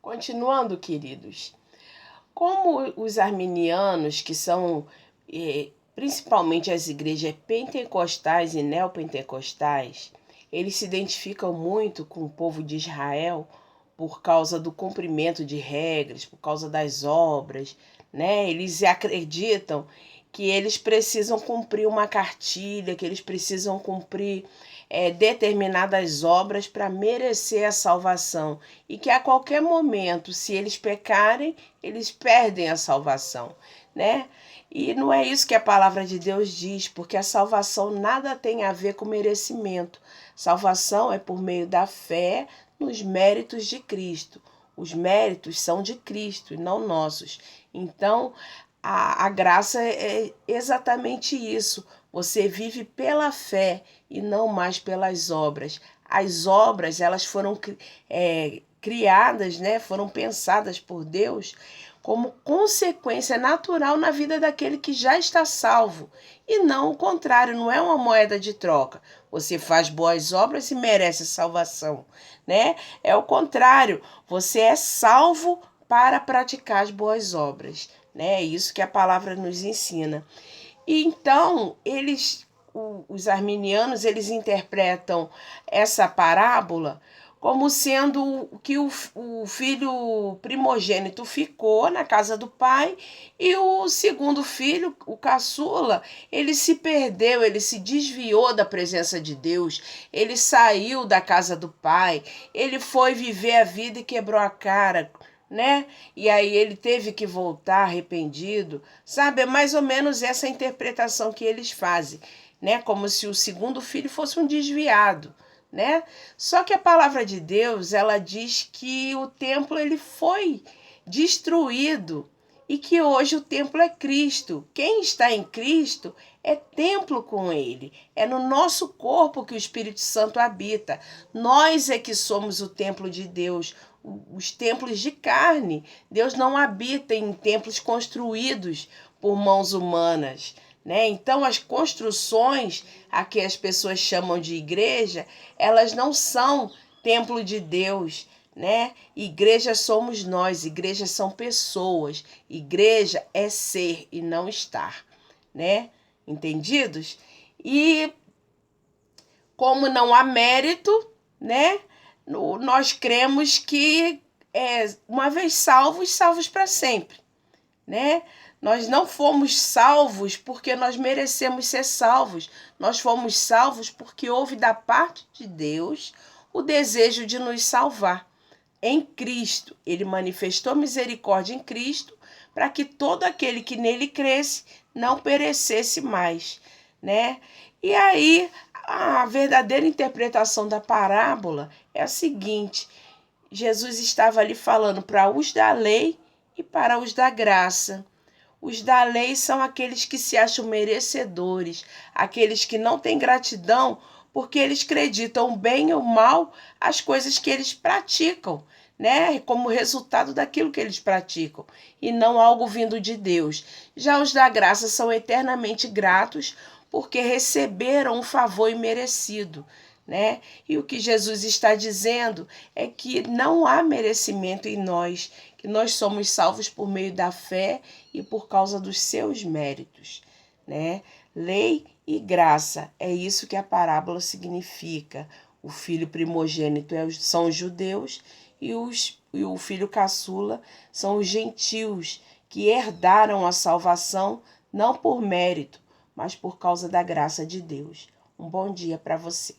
Continuando, queridos, como os arminianos, que são principalmente as igrejas pentecostais e neopentecostais, eles se identificam muito com o povo de Israel por causa do cumprimento de regras, por causa das obras, né? Eles acreditam que eles precisam cumprir uma cartilha, que eles precisam cumprir determinadas obras para merecer a salvação e que a qualquer momento, se eles pecarem, eles perdem a salvação, né? E não é isso que a palavra de Deus diz, porque a salvação nada tem a ver com merecimento. Salvação é por meio da fé nos méritos de Cristo. Os méritos são de Cristo e não nossos. Então, a graça é exatamente isso. Você vive pela fé e não mais pelas obras. As obras, elas foram criadas, né? Foram pensadas por Deus como consequência natural na vida daquele que já está salvo. E não o contrário, não é uma moeda de troca. Você faz boas obras e merece salvação, né? É o contrário, você é salvo para praticar as boas obras, né? É isso que a palavra nos ensina. E então, os arminianos, eles interpretam essa parábola como sendo que o filho primogênito ficou na casa do pai e o segundo filho, o caçula, ele se perdeu, ele se desviou da presença de Deus, ele saiu da casa do pai, ele foi viver a vida e quebrou a cara, né? E aí ele teve que voltar arrependido, sabe? É mais ou menos essa interpretação que eles fazem, né? Como se o segundo filho fosse um desviado, né? Só que a palavra de Deus, ela diz que o templo ele foi destruído e que hoje o templo é Cristo. Quem está em Cristo é templo com ele. É no nosso corpo que o Espírito Santo habita. Nós é que somos o templo de Deus, os templos de carne. Deus não habita em templos construídos por mãos humanas, né? Então, as construções a que as pessoas chamam de igreja, elas não são templo de Deus, né? Igreja somos nós, igreja são pessoas, igreja é ser e não estar, né? Entendidos? E como não há mérito, né? Nós cremos que uma vez salvos, salvos para sempre, né? Nós não fomos salvos porque nós merecemos ser salvos. Nós fomos salvos porque houve da parte de Deus o desejo de nos salvar. Em Cristo, ele manifestou misericórdia em Cristo para que todo aquele que nele cresce não perecesse mais, né? E aí, a verdadeira interpretação da parábola é a seguinte: Jesus estava ali falando para os da lei e para os da graça. Os da lei são aqueles que se acham merecedores, aqueles que não têm gratidão porque eles acreditam bem ou mal as coisas que eles praticam, né? Como resultado daquilo que eles praticam, e não algo vindo de Deus. Já os da graça são eternamente gratos porque receberam um favor imerecido, né? E o que Jesus está dizendo é que não há merecimento em nós, que nós somos salvos por meio da fé e por causa dos seus méritos, né? Lei e graça, é isso que a parábola significa. O filho primogênito são os judeus e o filho caçula são os gentios que herdaram a salvação não por mérito, mas por causa da graça de Deus. Um bom dia para você.